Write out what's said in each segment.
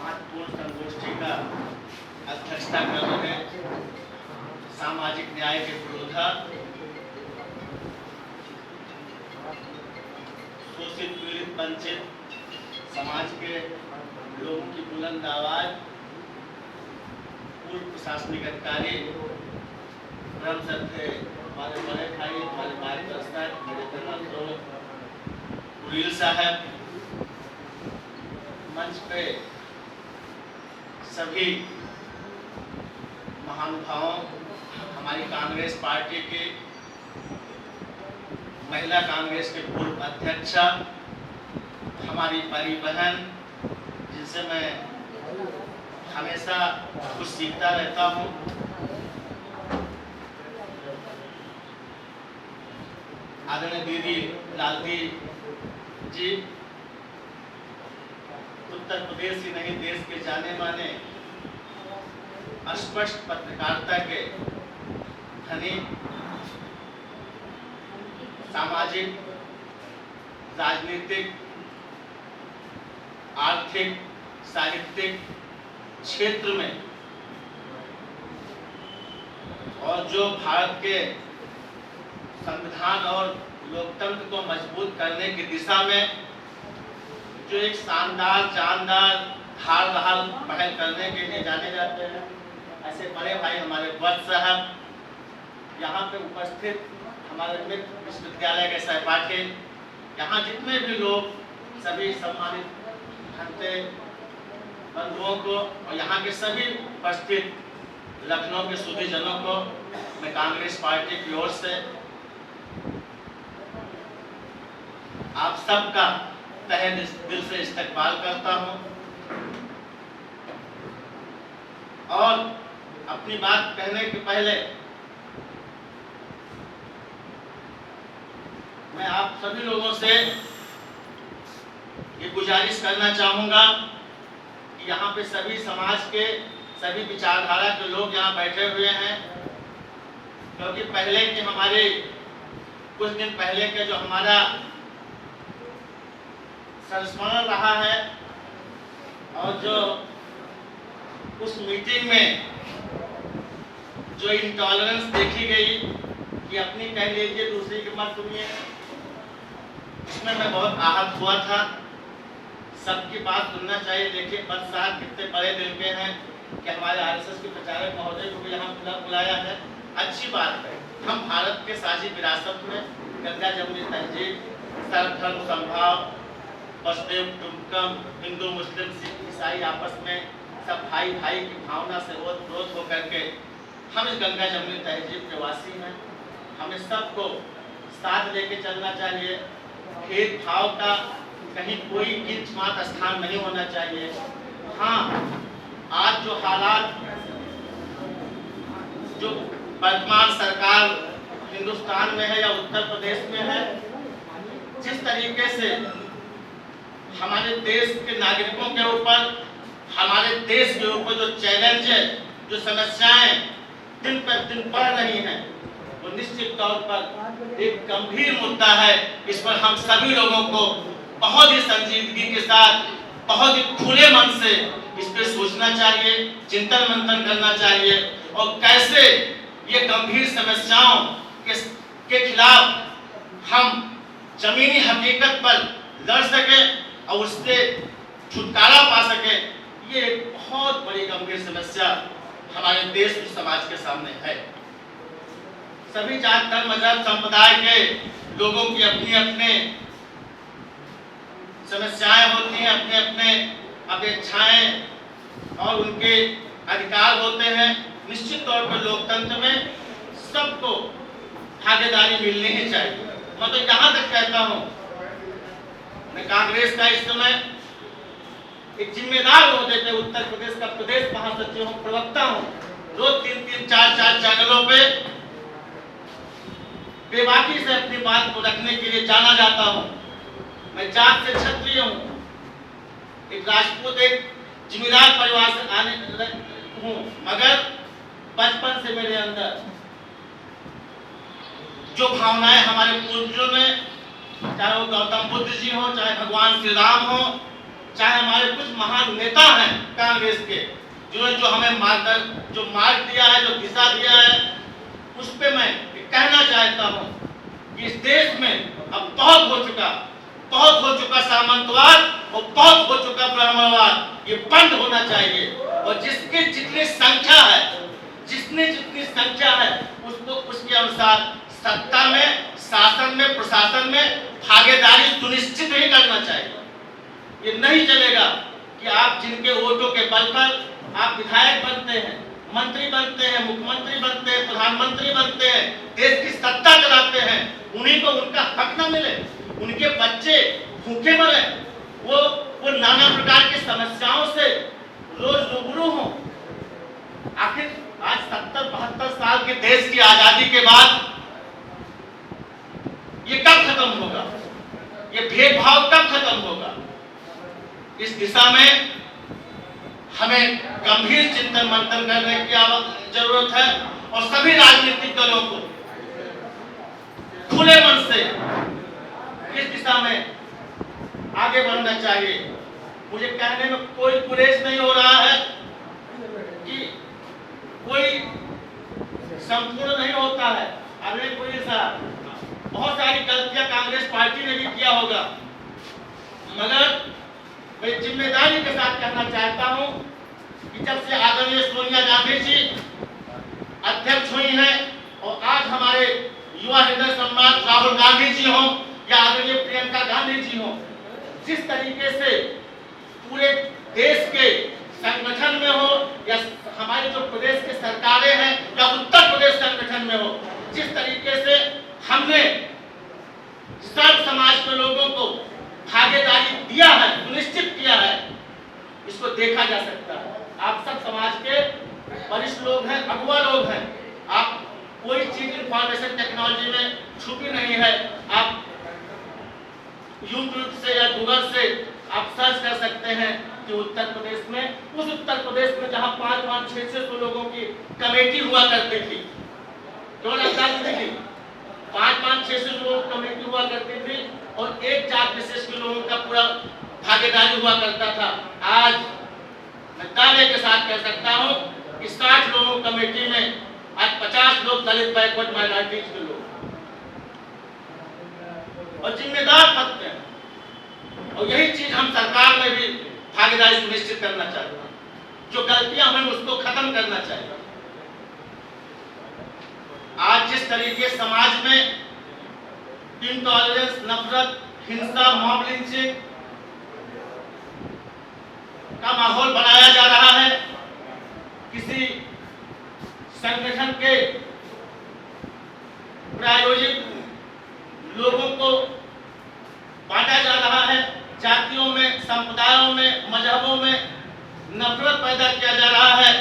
महत्वपूर्ण संगोष्ठी का अध्यक्षता कर रहे सामाजिक न्याय के पुरोधा, शोषित पीड़ित वंचित समाज के लोगों की बुलंद आवाज, पूर्व प्रशासनिक अधिकारी, परम श्रद्धेय हमारे बड़े भाई, हमारे मार्गदर्शक मेरे धर्मगुरु कुरील साहब, मंच पे सभी महानुभावों, हमारी कांग्रेस पार्टी की महिला कांग्रेस के पूर्व अध्यक्षा, हमारी बड़ी बहन जिनसे मैं हमेशा कुछ सीखता रहता हूँ, आदरणीय दीदी लालती जी, उत्तर प्रदेश ही नहीं देश के जाने माने स्पष्ट पत्रकारिता के धनी, सामाजिक, राजनीतिक, आर्थिक, साहित्यिक क्षेत्र में और जो भारत के संविधान और लोकतंत्र को मजबूत करने की दिशा में जो एक शानदार जानदार धार बहाल पहल करने के लिए जाने जाते हैं, ऐसे बड़े भाई हमारे वत्स साहब, यहाँ पे उपस्थित हमारे मित्र विश्वविद्यालय के सहपाठी, यहाँ जितने भी लोग, सभी सम्मानित घंटे बंधुओं को और यहाँ के सभी उपस्थित लखनऊ के सुधीजनों को मैं कांग्रेस पार्टी की ओर से आप सबका तहे दिल से इस्तकबाल करता हूँ और अपनी बात कहने के पहले मैं आप सभी लोगों से ये गुजारिश करना चाहूँगा कि यहाँ पे सभी समाज के, सभी विचारधारा के लोग यहाँ बैठे हुए हैं, क्योंकि पहले के हमारे कुछ दिन पहले के जो हमारा संस्मरण रहा है और जो उस मीटिंग में जो इंटॉलरेंस देखी गई कि अपनी कह लीजिए दूसरी की मत सुनिए, उसमें मैं बहुत आहत हुआ था। सबकी बात सुनना चाहिए। देखिए बस साहब कितने बड़े दिल के हैं कि हमारे आरएसएस के प्रचारक महोदय को भी यहाँ बुलाया है, अच्छी बात है। हम भारत के साझी विरासत में गंगा जमुनी तहजीब, सर्वधर्म समभाव, वसुदेव कुटुंबकम, हिंदू मुस्लिम सिख ईसाई आपस में सब भाई भाई की भावना से ओत-प्रोत होकर के हम इस गंगा जमुनी तहजीब के वासी हैं। हमें सबको साथ लेके चलना चाहिए। भेदभाव का कहीं कोई किंच मात्र स्थान नहीं होना चाहिए। हाँ, आज जो हालात, जो वर्तमान सरकार हिंदुस्तान में है या उत्तर प्रदेश में है, जिस तरीके से हमारे देश के नागरिकों के ऊपर, हमारे देश के ऊपर जो चैलेंज है, जो समस्याएं दिन पर दिन बढ़ रही हैं, वो निश्चित तौर पर एक गंभीर मुद्दा है। इस पर हम सभी लोगों को बहुत ही संजीदगी के साथ, बहुत ही खुले मन से इस पर सोचना चाहिए, चिंतन मंथन करना चाहिए और कैसे ये गंभीर समस्याओं के खिलाफ हम जमीनी हकीकत पर लड़ सकें और उससे छुटकारा पा सकें। ये एक बहुत बड़ी गंभीर समस्या हमारे देश और समाज के सामने है। सभी जात धर्म मजहब संप्रदाय के लोगों की अपनी अपने समस्याएं होती हैं, अपने अपने अपेक्षाएं और उनके अधिकार होते हैं। निश्चित तौर पर लोकतंत्र में सबको भागीदारी मिलनी ही चाहिए। मैं तो यहाँ तक कहता हूँ, मैं कांग्रेस का इस समय एक जिम्मेदार होते थे, उत्तर प्रदेश का प्रदेश महासचिव हूँ, प्रवक्ता हूँ। रोज 3-3, 4-4 चैनलों पे बेबाकी से अपनी बात को रखने के लिए जाना जाता हूँ। मैं जात से क्षत्रिय हूँ, एक राजपूत, एक जिम्मेदार परिवार से आने हूँ, मगर बचपन से मेरे अंदर जो भावनाएं हमारे पूर्वजों ने, चाहे वो गौतम बुद्ध जी हो, चाहे भगवान श्री राम हो, चाहे हमारे कुछ महान नेता हैं, कांग्रेस के, जिन्होंने जो हमें जो मार्ग दिया है, जो दिशा दिया है, उस पे मैं कहना चाहता हूँ कि इस देश में अब बहुत हो चुका सामंतवाद और बहुत हो चुका ब्राह्मणवाद, ये बंद होना चाहिए। और जिसकी जितनी संख्या है उसको उसके अनुसार सत्ता में, शासन में, प्रशासन में भागीदारी सुनिश्चित ही करना चाहिए। ये नहीं चलेगा कि आप जिनके वोटों के बल पर आप विधायक बनते हैं, मंत्री बनते हैं, मुख्यमंत्री बनते हैं, प्रधानमंत्री बनते हैं, देश की सत्ता चलाते हैं, उन्हीं को उनका हक न मिले, उनके बच्चे भूखे मरे, वो नाना प्रकार की समस्याओं से रोज रूबरू हों। आखिर आज 70-72 साल के देश की आजादी के बाद ये कब खत्म होगा? ये भेदभाव कब खत्म होगा? इस दिशा में हमें गंभीर चिंतन मंथन करने की जरूरत है और सभी राजनीतिक दलों को खुले मन से इस दिशा में आगे बढ़ना चाहिए। मुझे कहने में कोई गुरेज नहीं हो रहा है कि कोई संपूर्ण नहीं होता है। अगले कोई बहुत सारी गलतियां कांग्रेस पार्टी ने भी किया होगा, मगर मैं जिम्मेदारी के साथ कहना चाहता हूं कि जब से आदरणीय सोनिया गांधी जी अध्यक्ष हुई हैं और आज हमारे युवा हृदय सम्राट राहुल गांधी जी हों या आदरणीय प्रियंका गांधी जी हों, जिस तरीके से पूरे देश के संगठन में हो या हमारे जो प्रदेश के सरकारें हैं या उत्तर प्रदेश संगठन में हो, जिस तरीके से हमने सर्व समाज के लोगों को भागीदारी दिया है, सुनिश्चित किया है, इसको देखा जा सकता है। आप सब समाज के वरिष्ठ लोग हैं, अगुवा लोग हैं, आप कोई चीज इंफॉर्मेशन टेक्नोलॉजी में छुपी नहीं है। आप यूट्यूब से या गूगल से आप सर्च कर सकते हैं कि उत्तर प्रदेश में जहां 500-600 लोगों की कमेटी हुआ करती थी, क्यों लगता थी 500-600 लोगों की कमेटी हुआ करती थी और एक जात विशेष के लोगों का पूरा भागीदारी हुआ करता था। आज मैं दावे के साथ कह सकता हूं कि 60 लोगों की कमेटी में आज 50 लोग दलित, बैकवर्ड, माइनॉरिटीज के लोग और जिम्मेदार पद पे। और यही चीज हम सरकार में भी भागीदारी सुनिश्चित करना चाहते हैं। जो गलतियां हमें उसको खत्म करना चाहिए। आज जिस तरीके समाज में इंटॉलरेंस, नफरत, हिंसा, मॉब लिंचिंग का माहौल बनाया जा रहा है, किसी संगठन के प्रायोजित लोगों को बांटा जा रहा है, जातियों में, संप्रदायों में, मजहबों में नफरत पैदा किया जा रहा है,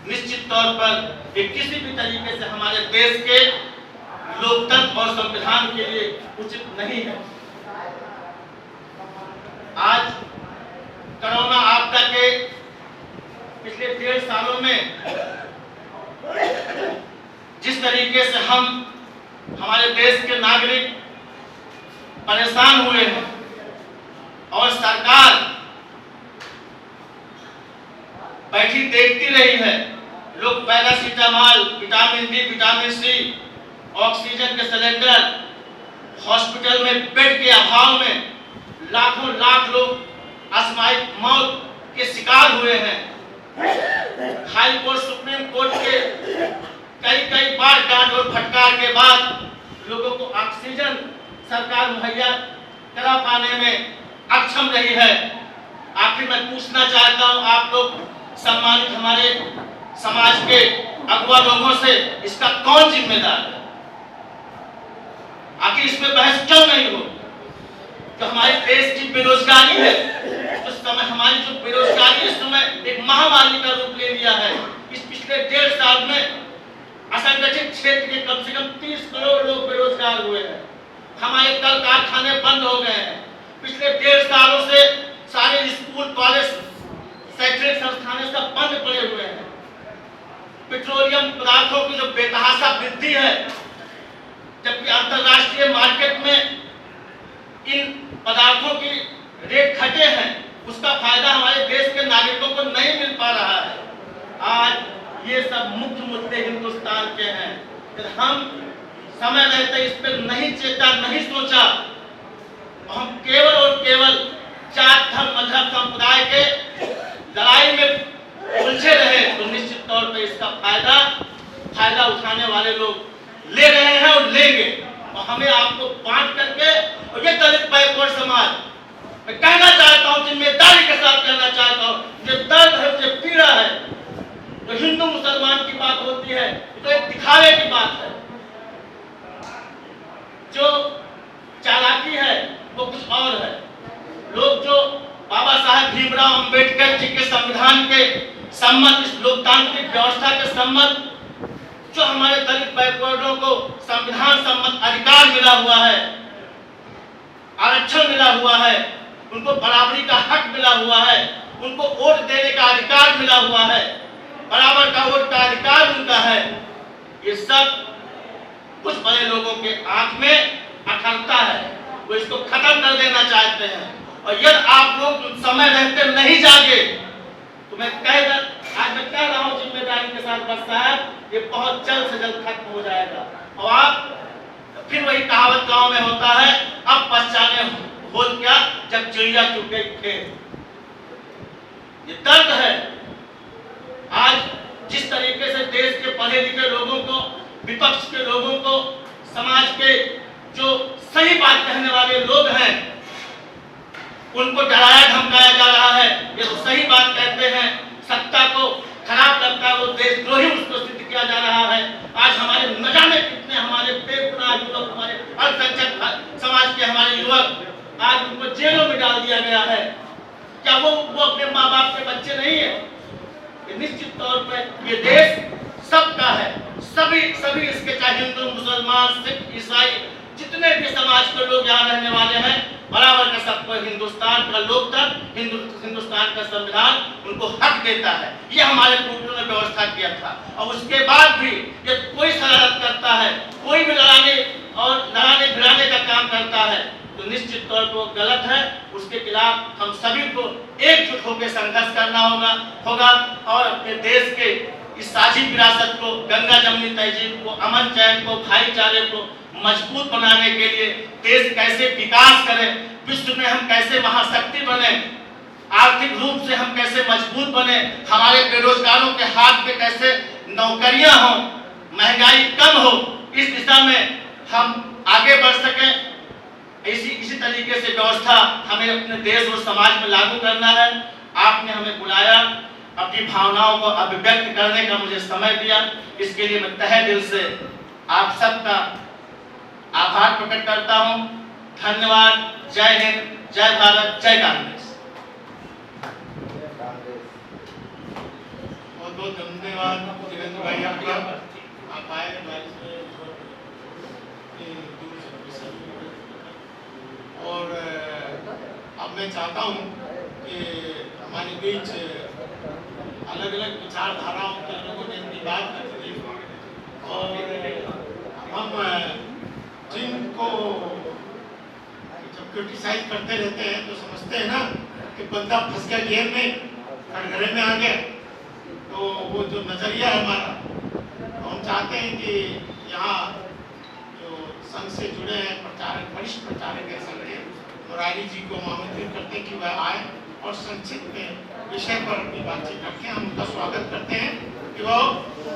निश्चित तौर पर ये किसी भी तरीके से हमारे देश के लोकतंत्र और संविधान के लिए उचित नहीं है। आज कोरोना आपदा के पिछले 1.5 सालों में जिस तरीके से हमारे देश के नागरिक परेशान हुए हैं और सरकार बैठी देखती रही है, लोग paracetamol, vitamin D, vitamin C, oxygen के सिलेंडर, हॉस्पिटल में बेड के अभाव में लाखों लाख लोग असामयिक मौत के शिकार हुए हैं। हाई कोर्ट, सुप्रीम कोर्ट के कई बार डांट और फटकार के बाद लोगों को ऑक्सीजन सरकार मुहैया करा पाने में अक्षम रही है। आखिर मैं पूछना चाहता हूं आप लोग सम्मानित हमारे समाज के अगुवा लोगों से, इसका कौन जिम्मेदार है? आखिर इसमें बहस क्यों नहीं हो? तो हमारे देश की बेरोजगारी है, तो हमारी जो बेरोजगारी इस समय एक महामारी का रूप ले लिया है। इस पिछले 1.5 साल में असंगठित क्षेत्र के कम से कम 30 करोड़ लोग बेरोजगार हुए हैं। हमारे कल कारखाने बंद हो गए हैं। पिछले 1.5 सालों से सारे स्कूल, कॉलेज, शैक्षणिक संस्थान सब बंद पड़े हुए हैं। पेट्रोलियम पदार्थों की जो बेतहाशा वृद्धि है, जबकि अंतरराष्ट्रीय मार्केट में इन पदार्थों की रेट घटे हैं, उसका फायदा हमारे देश के नागरिकों को नहीं आज ये सब मुख्य मुद्दे हिंदुस्तान के हैं। फिर हम समय रहते इस पर नहीं चेता, नहीं सोचा, हम केवल और केवल जात धर्म मजहब संप्रदाय के लड़ाई में उलझे रहे, तो निश्चित तौर पर इसका फायदा उठाने वाले लोग ले रहे हैं और लेंगे। और हमें आपको बांट करके, और ये दलित बैकवर्ड समाज, मैं कहना चाहता हूं, जिम्मेदारी के साथ कहना चाहता हूं, जो दर्द है, जो पीड़ा है, जो हिंदू मुसलमान की बात होती है, तो एक दिखावे की बात है। जो चालाकी है वो कुछ और है। लोग जो बाबा साहब भीमराव अंबेडकर जी के संविधान के सम्मत, इस लोकतांत्रिक व्यवस्था के सम्मत, जो हमारे दलित बैकवर्डों को संविधान सम्मत अधिकार मिला हुआ है, आरक्षण मिला हुआ है, उनको बराबरी का हक मिला हुआ है, उनको वोट देने का अधिकार मिला हुआ है, बराबर का वोट का अधिकार उनका है, ये सब कुछ बड़े लोगों के आंख में अखरता है, वो इसको खत्म कर देना चाहते हैं। और यदि आप लोग समय रहते नहीं जागे, तो मैं आज मैं कह रहा हूं जिम्मेदारी के साथ, बस साहब, ये बहुत जल्द से जल्द खत्म हो जाएगा। और आप फिर वही कहावत गांव में होता है, अब पहचाने हो क्या जब चिड़िया चुग गई खेत। ये दर्द है। आज जिस तरीके से देश के पढ़े लिखे लोगों को, विपक्ष के लोगों को, समाज के जो सही बात कहने वाले लोग हैं, उनको डराया धमकाया जा रहा है। ये तो सही बात कहते हैं, सत्ता को खराब लगता है, वो देशद्रोही उसको सिद्ध किया जा रहा है। आज हमारे न जाने कितने हमारे बेगुनाह युवक, हमारे अल्पसंख्यक समाज के हमारे युवक, आज उनको जेलों में डाल दिया गया है। क्या वो अपने माँ बाप के बच्चे नहीं है? ये निश्चित तौर पर ये देश सबका है, सभी इसके, चाहे हिंदू, मुसलमान, सिख, ईसाई, जितने भी समाज के लोग यहाँ रहने वाले हैं, बराबर का सबको हिंदुस्तान का लोकतंत्र, हिंदुस्तान का संविधान उनको हक देता है। ये हमारे पूर्वजों ने व्यवस्था किया था। और उसके बाद भी ये कोई शरारत करता है, कोई भी लड़ाने भिड़ाने का काम करता है, तो निश्चित तौर पर वो गलत है। उसके खिलाफ हम सभी को एकजुट होकर संघर्ष करना होगा और अपने देश के इस साझी विरासत को, गंगा जमुनी तहजीब को, अमन चैन को, भाईचारे को मजबूत बनाने के लिए देश कैसे विकास करे, विश्व में हम कैसे महाशक्ति बने, आर्थिक रूप से हम कैसे मजबूत बने, हमारे बेरोजगारों के हाथ में कैसे नौकरियां हो, महंगाई कम हो, इस दिशा में हम आगे बढ़ सकें। इसी तरीके से व्यवस्था हमें अपने देश और समाज में लागू करना है। आपने हमें बुलाया, अपनी भावनाओं को अभिव्यक्त करने का मुझे समय दिया, इसके लिए मैं तहे दिल से आप सबका आभार प्रकट करता हूं। धन्यवाद। जय हिंद, जय भारत, जय कांग्रेस। बहुत बहुत धन्यवाद जितेंद्र भाई, आपका आप आए और अब मैं चाहता हूं कि हमारे बीच अलग अलग विचारधाराओं के लोगों ने अपनी बात रखी और हम जिनको जब क्रिटिसाइज करते रहते हैं तो समझते हैं ना कि बंदा फंस गया गेम में, कटघरे में आ गया। तो वो जो नजरिया है हमारा, तो हम चाहते हैं कि यहाँ जो संघ से जुड़े हैं प्रचारक, वरिष्ठ प्रचारक है संघ के, मुरारी जी को आमंत्रित करते हैं कि वह आए और संक्षिप्त विषय पर अपनी बातचीत रखें। हम उनका स्वागत करते हैं कि वो